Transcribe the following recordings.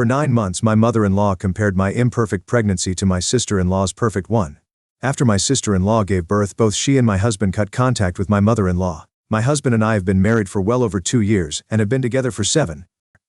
For 9 months my mother-in-law compared my imperfect pregnancy to my sister-in-law's perfect one. After my sister-in-law gave birth, both she and my husband cut contact with my mother-in-law. My husband and I have been married for well over 2 years and have been together for 7.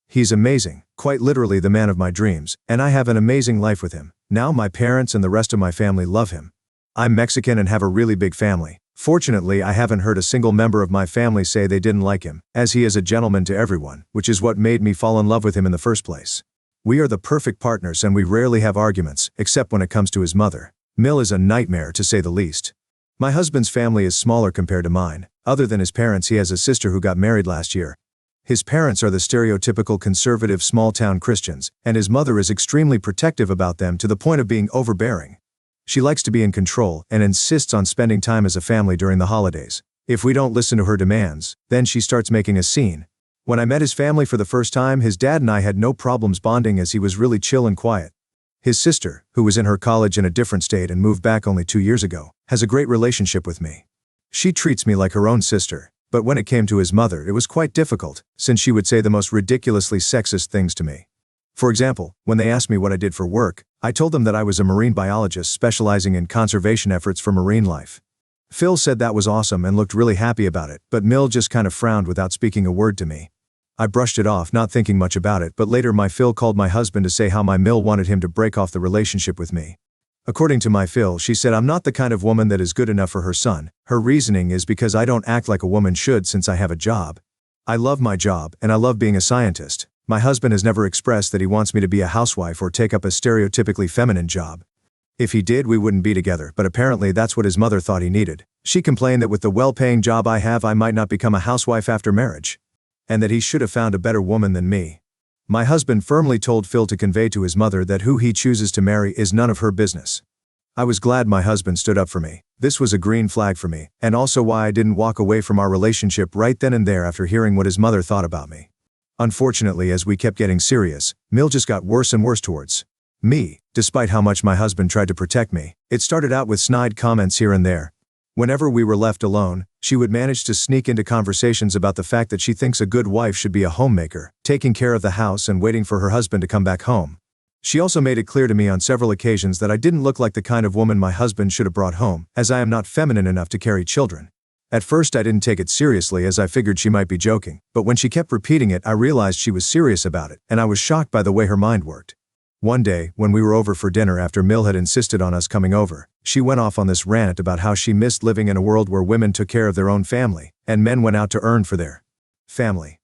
He's amazing, quite literally the man of my dreams, and I have an amazing life with him. Now my parents and the rest of my family love him. I'm Mexican and have a really big family. Fortunately, I haven't heard a single member of my family say they didn't like him, as he is a gentleman to everyone, which is what made me fall in love with him in the first place. We are the perfect partners and we rarely have arguments, except when it comes to his mother. Mill is a nightmare to say the least. My husband's family is smaller compared to mine. Other than his parents, he has a sister who got married last year. His parents are the stereotypical conservative small-town Christians, and his mother is extremely protective about them to the point of being overbearing. She likes to be in control and insists on spending time as a family during the holidays. If we don't listen to her demands, then she starts making a scene. When I met his family for the first time, his dad and I had no problems bonding as he was really chill and quiet. His sister, who was in her college in a different state and moved back only 2 years ago, has a great relationship with me. She treats me like her own sister, but when it came to his mother, it was quite difficult, since she would say the most ridiculously sexist things to me. For example, when they asked me what I did for work, I told them that I was a marine biologist specializing in conservation efforts for marine life. Phil said that was awesome and looked really happy about it, but Mill just kind of frowned without speaking a word to me. I brushed it off, not thinking much about it, but later my Phil called my husband to say how my Mill wanted him to break off the relationship with me. According to my Phil, she said I'm not the kind of woman that is good enough for her son. Her reasoning is because I don't act like a woman should since I have a job. I love my job, and I love being a scientist. My husband has never expressed that he wants me to be a housewife or take up a stereotypically feminine job. If he did, we wouldn't be together, but apparently that's what his mother thought he needed. She complained that with the well-paying job I have, I might not become a housewife after marriage, and that he should have found a better woman than me. My husband firmly told Phil to convey to his mother that who he chooses to marry is none of her business. I was glad my husband stood up for me. This was a green flag for me, and also why I didn't walk away from our relationship right then and there after hearing what his mother thought about me. Unfortunately, as we kept getting serious, Mill just got worse and worse towards me, despite how much my husband tried to protect me. It started out with snide comments here and there. Whenever we were left alone, she would manage to sneak into conversations about the fact that she thinks a good wife should be a homemaker, taking care of the house and waiting for her husband to come back home. She also made it clear to me on several occasions that I didn't look like the kind of woman my husband should have brought home, as I am not feminine enough to carry children. At first I didn't take it seriously as I figured she might be joking, but when she kept repeating it I realized she was serious about it, and I was shocked by the way her mind worked. One day, when we were over for dinner after Mill had insisted on us coming over, she went off on this rant about how she missed living in a world where women took care of their own family, and men went out to earn for their family.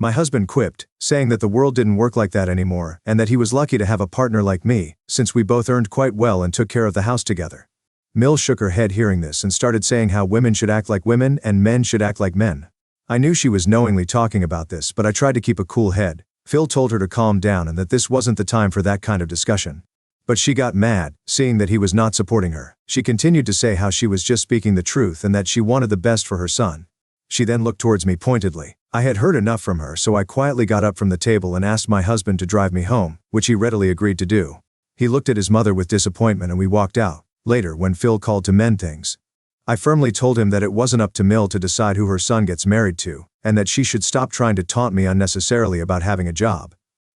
My husband quipped, saying that the world didn't work like that anymore, and that he was lucky to have a partner like me, since we both earned quite well and took care of the house together. Mill shook her head hearing this and started saying how women should act like women and men should act like men. I knew she was knowingly talking about this, but I tried to keep a cool head. Phil told her to calm down and that this wasn't the time for that kind of discussion. But she got mad, seeing that he was not supporting her. She continued to say how she was just speaking the truth and that she wanted the best for her son. She then looked towards me pointedly. I had heard enough from her, so I quietly got up from the table and asked my husband to drive me home, which he readily agreed to do. He looked at his mother with disappointment and we walked out. Later, when Phil called to mend things, I firmly told him that it wasn't up to Mill to decide who her son gets married to, and that she should stop trying to taunt me unnecessarily about having a job.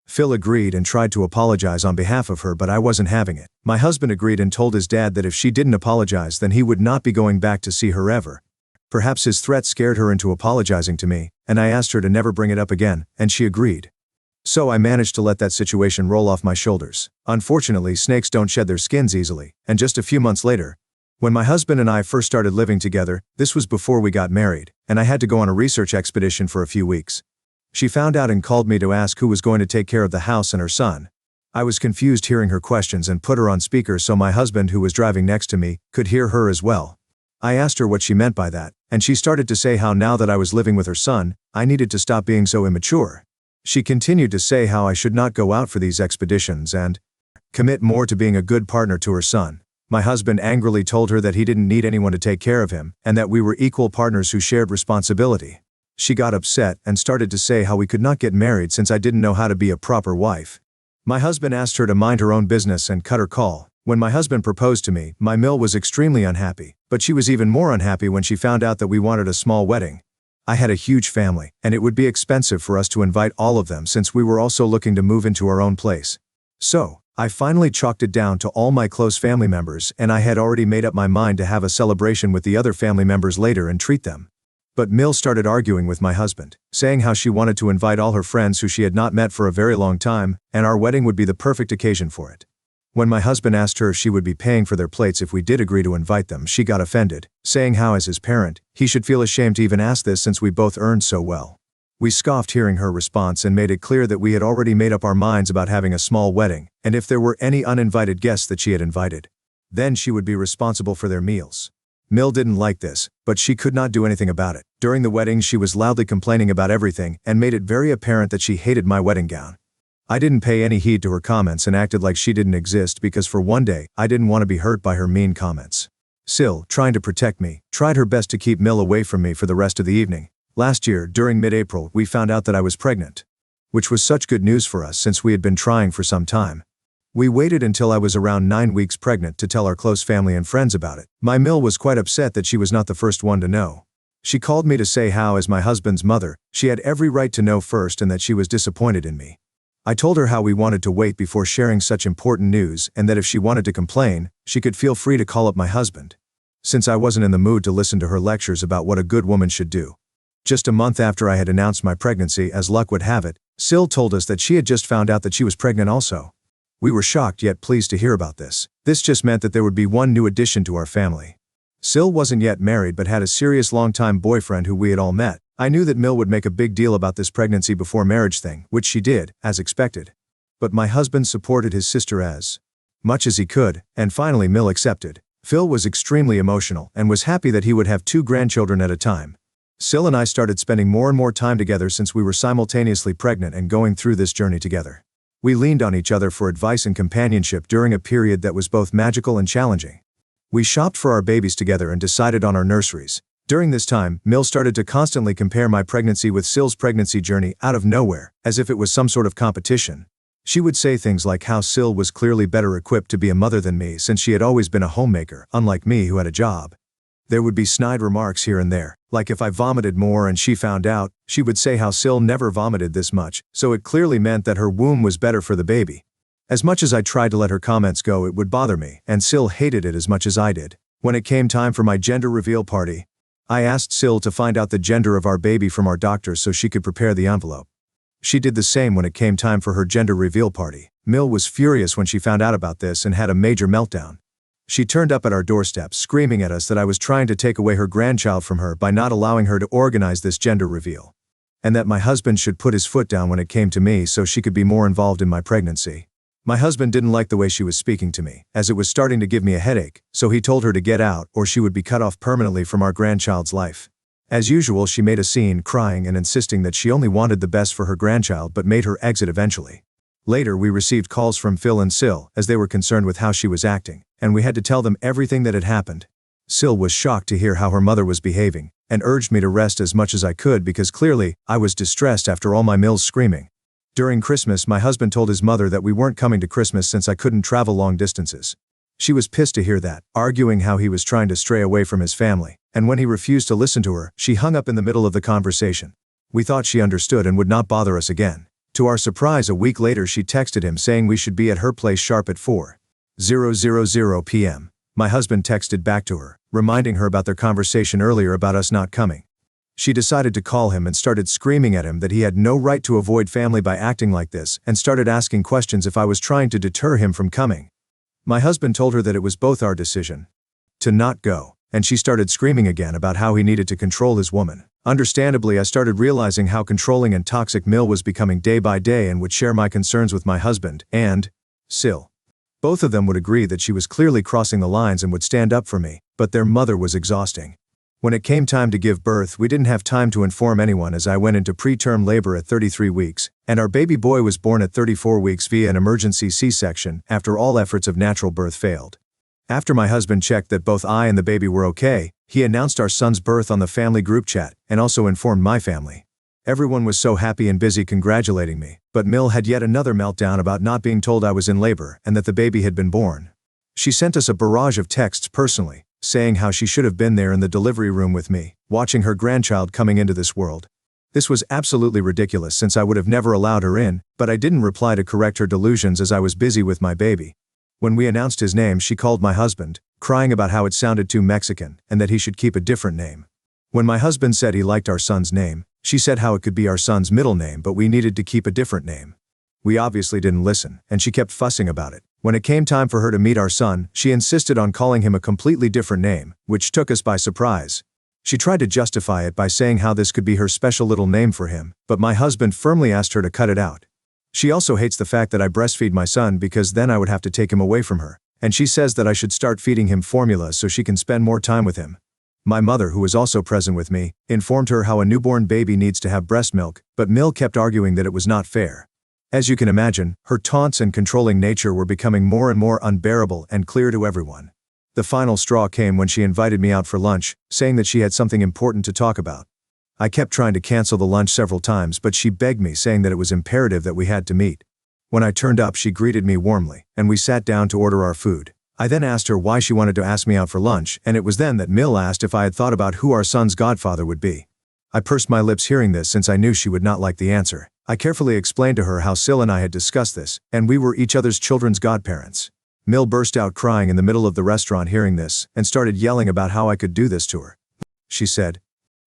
Phil agreed and tried to apologize on behalf of her, but I wasn't having it. My husband agreed and told his dad that if she didn't apologize, then he would not be going back to see her ever. Perhaps his threat scared her into apologizing to me, and I asked her to never bring it up again, and she agreed. So I managed to let that situation roll off my shoulders. Unfortunately, snakes don't shed their skins easily, and just a few months later, when my husband and I first started living together, this was before we got married, and I had to go on a research expedition for a few weeks. She found out and called me to ask who was going to take care of the house and her son. I was confused hearing her questions and put her on speaker so my husband, who was driving next to me, could hear her as well. I asked her what she meant by that, and she started to say how now that I was living with her son, I needed to stop being so immature. She continued to say how I should not go out for these expeditions and commit more to being a good partner to her son. My husband angrily told her that he didn't need anyone to take care of him, and that we were equal partners who shared responsibility. She got upset and started to say how we could not get married since I didn't know how to be a proper wife. My husband asked her to mind her own business and cut her call. When my husband proposed to me, my Mill was extremely unhappy, but she was even more unhappy when she found out that we wanted a small wedding. I had a huge family, and it would be expensive for us to invite all of them since we were also looking to move into our own place. So, I finally chalked it down to all my close family members, and I had already made up my mind to have a celebration with the other family members later and treat them. But Mill started arguing with my husband, saying how she wanted to invite all her friends who she had not met for a very long time, and our wedding would be the perfect occasion for it. When my husband asked her if she would be paying for their plates if we did agree to invite them, she got offended, saying how as his parent, he should feel ashamed to even ask this since we both earned so well. We scoffed hearing her response and made it clear that we had already made up our minds about having a small wedding, and if there were any uninvited guests that she had invited, then she would be responsible for their meals. Mill didn't like this, but she could not do anything about it. During the wedding, she was loudly complaining about everything and made it very apparent that she hated my wedding gown. I didn't pay any heed to her comments and acted like she didn't exist because for one day, I didn't want to be hurt by her mean comments. Sil, trying to protect me, tried her best to keep Mill away from me for the rest of the evening. Last year, during mid-April, we found out that I was pregnant, which was such good news for us since we had been trying for some time. We waited until I was around 9 weeks pregnant to tell our close family and friends about it. My Mill was quite upset that she was not the first one to know. She called me to say how, as my husband's mother, she had every right to know first and that she was disappointed in me. I told her how we wanted to wait before sharing such important news and that if she wanted to complain, she could feel free to call up my husband, since I wasn't in the mood to listen to her lectures about what a good woman should do. Just a month after I had announced my pregnancy, as luck would have it, Sil told us that she had just found out that she was pregnant also. We were shocked yet pleased to hear about this. This just meant that there would be one new addition to our family. Sil wasn't yet married but had a serious long-time boyfriend who we had all met. I knew that Mill would make a big deal about this pregnancy before marriage thing, which she did, as expected. But my husband supported his sister as much as he could, and finally Mill accepted. Phil was extremely emotional and was happy that he would have 2 grandchildren at a time. Sil and I started spending more and more time together since we were simultaneously pregnant and going through this journey together. We leaned on each other for advice and companionship during a period that was both magical and challenging. We shopped for our babies together and decided on our nurseries. During this time, Mill started to constantly compare my pregnancy with Sil's pregnancy journey out of nowhere, as if it was some sort of competition. She would say things like how Sil was clearly better equipped to be a mother than me since she had always been a homemaker, unlike me who had a job. There would be snide remarks here and there, like if I vomited more and she found out, she would say how Sil never vomited this much, so it clearly meant that her womb was better for the baby. As much as I tried to let her comments go, it would bother me, and Sil hated it as much as I did. When it came time for my gender reveal party, I asked Sil to find out the gender of our baby from our doctor so she could prepare the envelope. She did the same when it came time for her gender reveal party. Mill was furious when she found out about this and had a major meltdown. She turned up at our doorstep screaming at us that I was trying to take away her grandchild from her by not allowing her to organize this gender reveal, and that my husband should put his foot down when it came to me so she could be more involved in my pregnancy. My husband didn't like the way she was speaking to me, as it was starting to give me a headache, so he told her to get out or she would be cut off permanently from our grandchild's life. As usual, she made a scene, crying and insisting that she only wanted the best for her grandchild but made her exit eventually. Later, we received calls from Phil and Sil, as they were concerned with how she was acting, and we had to tell them everything that had happened. Sil was shocked to hear how her mother was behaving, and urged me to rest as much as I could because clearly, I was distressed after all my Mill's screaming. During Christmas, my husband told his mother that we weren't coming to Christmas since I couldn't travel long distances. She was pissed to hear that, arguing how he was trying to stray away from his family, and when he refused to listen to her, she hung up in the middle of the conversation. We thought she understood and would not bother us again. To our surprise, a week later she texted him saying we should be at her place sharp at 4:00 p.m. My husband texted back to her, reminding her about their conversation earlier about us not coming. She decided to call him and started screaming at him that he had no right to avoid family by acting like this, and started asking questions if I was trying to deter him from coming. My husband told her that it was both our decision to not go, and she started screaming again about how he needed to control his woman. Understandably, I started realizing how controlling and toxic Mill was becoming day by day and would share my concerns with my husband and Sil. Both of them would agree that she was clearly crossing the lines and would stand up for me, but their mother was exhausting. When it came time to give birth, we didn't have time to inform anyone as I went into preterm labor at 33 weeks, and our baby boy was born at 34 weeks via an emergency C-section after all efforts of natural birth failed. After my husband checked that both I and the baby were okay, he announced our son's birth on the family group chat and also informed my family. Everyone was so happy and busy congratulating me, but Mill had yet another meltdown about not being told I was in labor and that the baby had been born. She sent us a barrage of texts personally, saying how she should have been there in the delivery room with me, watching her grandchild coming into this world. This was absolutely ridiculous since I would have never allowed her in, but I didn't reply to correct her delusions as I was busy with my baby. When we announced his name, she called my husband, crying about how it sounded too Mexican and that he should keep a different name. When my husband said he liked our son's name, she said how it could be our son's middle name but we needed to keep a different name. We obviously didn't listen, and she kept fussing about it. When it came time for her to meet our son, she insisted on calling him a completely different name, which took us by surprise. She tried to justify it by saying how this could be her special little name for him, but my husband firmly asked her to cut it out. She also hates the fact that I breastfeed my son because then I would have to take him away from her, and she says that I should start feeding him formula so she can spend more time with him. My mother, who was also present with me, informed her how a newborn baby needs to have breast milk, but Mill kept arguing that it was not fair. As you can imagine, her taunts and controlling nature were becoming more and more unbearable and clear to everyone. The final straw came when she invited me out for lunch, saying that she had something important to talk about. I kept trying to cancel the lunch several times, but she begged me, saying that it was imperative that we had to meet. When I turned up, she greeted me warmly, and we sat down to order our food. I then asked her why she wanted to ask me out for lunch, and it was then that Mill asked if I had thought about who our son's godfather would be. I pursed my lips hearing this since I knew she would not like the answer. I carefully explained to her how Sil and I had discussed this, and we were each other's children's godparents. Mill burst out crying in the middle of the restaurant hearing this, and started yelling about how I could do this to her. She said,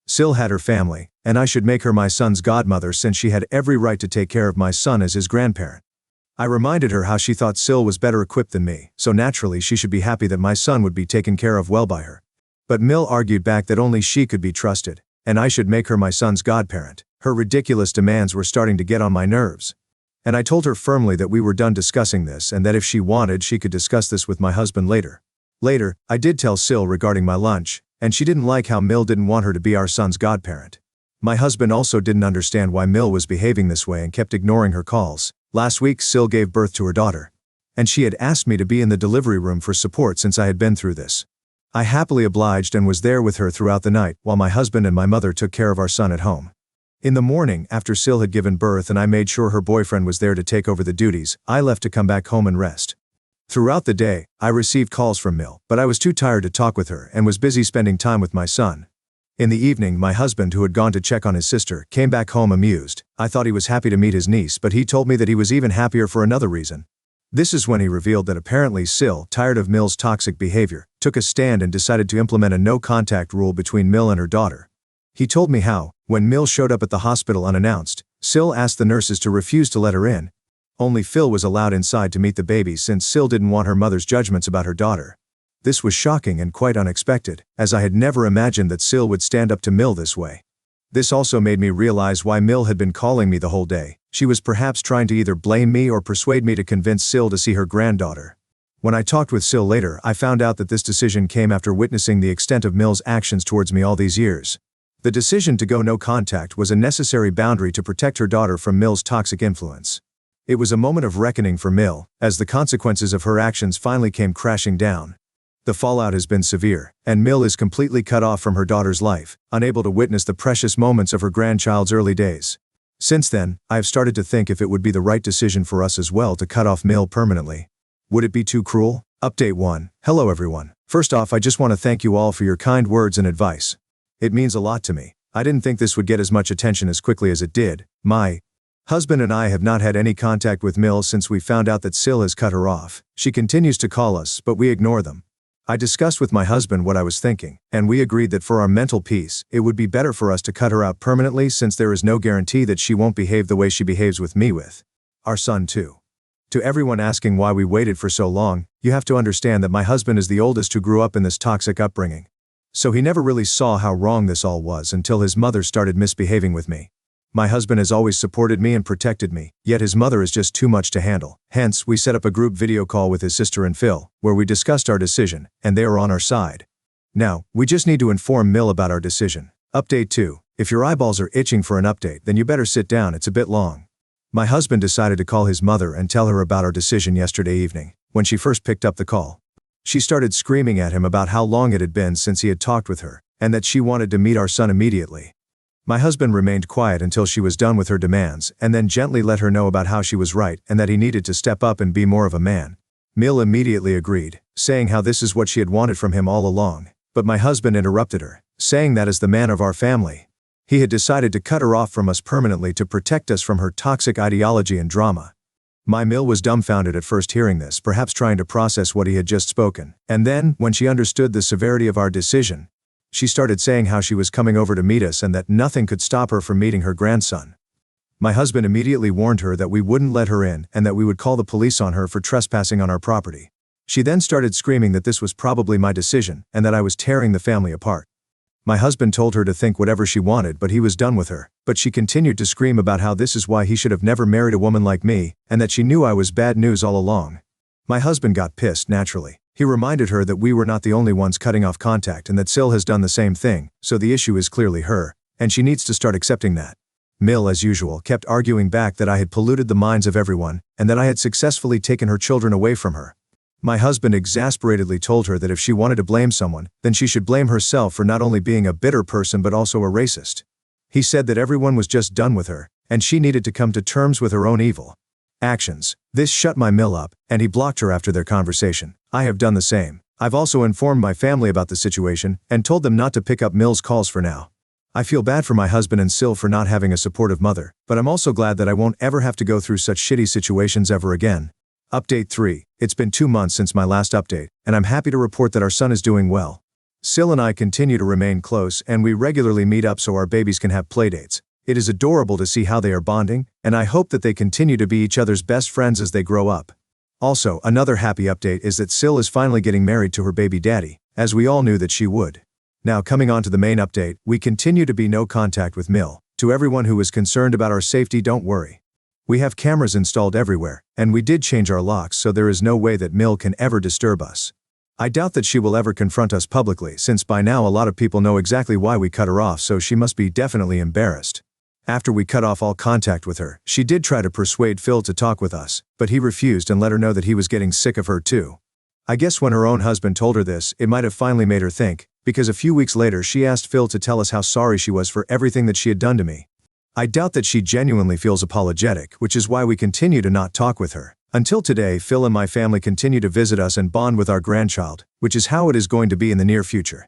Sil had her family, and I should make her my son's godmother since she had every right to take care of my son as his grandparent. I reminded her how she thought Sil was better equipped than me, so naturally she should be happy that my son would be taken care of well by her. But Mill argued back that only she could be trusted, and I should make her my son's godparent. Her ridiculous demands were starting to get on my nerves. And I told her firmly that we were done discussing this and that if she wanted, she could discuss this with my husband later. Later, I did tell Sil regarding my lunch, and she didn't like how Mill didn't want her to be our son's godparent. My husband also didn't understand why Mill was behaving this way and kept ignoring her calls. Last week, Sil gave birth to her daughter, and she had asked me to be in the delivery room for support since I had been through this. I happily obliged and was there with her throughout the night while my husband and my mother took care of our son at home. In the morning, after Sil had given birth and I made sure her boyfriend was there to take over the duties, I left to come back home and rest. Throughout the day, I received calls from Mill, but I was too tired to talk with her and was busy spending time with my son. In the evening, my husband, who had gone to check on his sister, came back home amused. I thought he was happy to meet his niece, but he told me that he was even happier for another reason. This is when he revealed that apparently Sil, tired of Mill's toxic behavior, took a stand and decided to implement a no-contact rule between Mill and her daughter. He told me how, when Mill showed up at the hospital unannounced, Sil asked the nurses to refuse to let her in. Only Phil was allowed inside to meet the baby since Sil didn't want her mother's judgments about her daughter. This was shocking and quite unexpected, as I had never imagined that Sil would stand up to Mill this way. This also made me realize why Mill had been calling me the whole day. She was perhaps trying to either blame me or persuade me to convince Sil to see her granddaughter. When I talked with Sil later, I found out that this decision came after witnessing the extent of Mill's actions towards me all these years. The decision to go no contact was a necessary boundary to protect her daughter from Mill's toxic influence. It was a moment of reckoning for Mill, as the consequences of her actions finally came crashing down. The fallout has been severe, and Mill is completely cut off from her daughter's life, unable to witness the precious moments of her grandchild's early days. Since then, I have started to think if it would be the right decision for us as well to cut off Mill permanently. Would it be too cruel? Update 1. Hello everyone. First off, I just want to thank you all for your kind words and advice. It means a lot to me. I didn't think this would get as much attention as quickly as it did. My husband and I have not had any contact with Mill since we found out that Sil has cut her off. She continues to call us, but we ignore them. I discussed with my husband what I was thinking, and we agreed that for our mental peace, it would be better for us to cut her out permanently since there is no guarantee that she won't behave the way she behaves with me with our son too. To everyone asking why we waited for so long, you have to understand that my husband is the oldest who grew up in this toxic upbringing. So he never really saw how wrong this all was until his mother started misbehaving with me. My husband has always supported me and protected me, yet his mother is just too much to handle. Hence, we set up a group video call with his sister and Phil, where we discussed our decision, and they are on our side. Now, we just need to inform Mill about our decision. Update 2. If your eyeballs are itching for an update, then you better sit down, it's a bit long. My husband decided to call his mother and tell her about our decision yesterday evening. When she first picked up the call, she started screaming at him about how long it had been since he had talked with her, and that she wanted to meet our son immediately. My husband remained quiet until she was done with her demands, and then gently let her know about how she was right and that he needed to step up and be more of a man. Mill immediately agreed, saying how this is what she had wanted from him all along, but my husband interrupted her, saying that as the man of our family, he had decided to cut her off from us permanently to protect us from her toxic ideology and drama. My Mill was dumbfounded at first hearing this, perhaps trying to process what he had just spoken, and then, when she understood the severity of our decision, she started saying how she was coming over to meet us and that nothing could stop her from meeting her grandson. My husband immediately warned her that we wouldn't let her in and that we would call the police on her for trespassing on our property. She then started screaming that this was probably my decision and that I was tearing the family apart. My husband told her to think whatever she wanted, but he was done with her, but she continued to scream about how this is why he should have never married a woman like me and that she knew I was bad news all along. My husband got pissed naturally. He reminded her that we were not the only ones cutting off contact and that Sil has done the same thing, so the issue is clearly her, and she needs to start accepting that. Mill, as usual, kept arguing back that I had polluted the minds of everyone and that I had successfully taken her children away from her. My husband exasperatedly told her that if she wanted to blame someone, then she should blame herself for not only being a bitter person but also a racist. He said that everyone was just done with her, and she needed to come to terms with her own evil actions. This shut my Mill up, and he blocked her after their conversation. I have done the same. I've also informed my family about the situation and told them not to pick up Mill's calls for now. I feel bad for my husband and Sil for not having a supportive mother, but I'm also glad that I won't ever have to go through such shitty situations ever again. Update 3. It's been 2 months since my last update, and I'm happy to report that our son is doing well. Sil and I continue to remain close, and we regularly meet up so our babies can have playdates. It is adorable to see how they are bonding, and I hope that they continue to be each other's best friends as they grow up. Also, another happy update is that Sil is finally getting married to her baby daddy, as we all knew that she would. Now coming on to the main update, we continue to be no contact with Mill. To everyone who is concerned about our safety, don't worry. We have cameras installed everywhere, and we did change our locks so there is no way that Mill can ever disturb us. I doubt that she will ever confront us publicly, since by now a lot of people know exactly why we cut her off, so she must be definitely embarrassed. After we cut off all contact with her, she did try to persuade Phil to talk with us, but he refused and let her know that he was getting sick of her too. I guess when her own husband told her this, it might have finally made her think, because a few weeks later she asked Phil to tell us how sorry she was for everything that she had done to me. I doubt that she genuinely feels apologetic, which is why we continue to not talk with her. Until today, Phil and my family continue to visit us and bond with our grandchild, which is how it is going to be in the near future.